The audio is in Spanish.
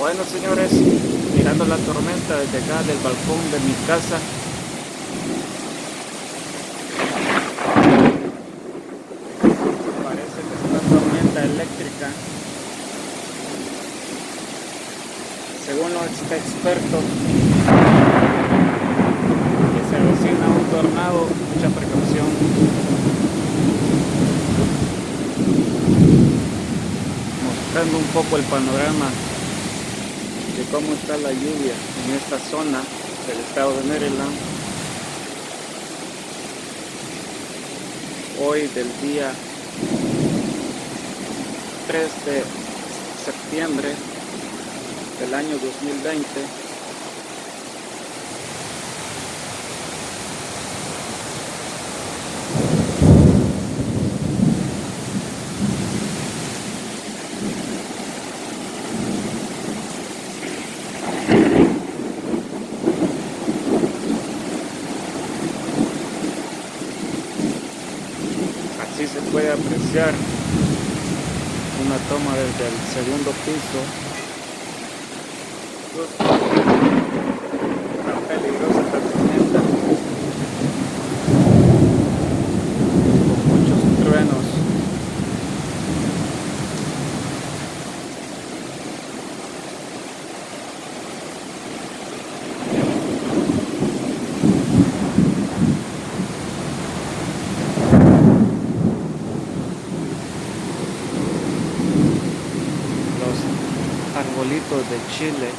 Bueno, señores, mirando la tormenta desde acá del balcón de mi casa. Parece que es una tormenta eléctrica. Según los expertos, que se avecina un tornado, mucha precaución. Mostrando un poco el panorama de cómo está la lluvia en esta zona del estado de Maryland. Hoy del día 3 de septiembre del año 2020. Así se puede apreciar una toma desde el segundo piso. Tan peligrosa esta tormenta, con muchos truenos. Los arbolitos de Chile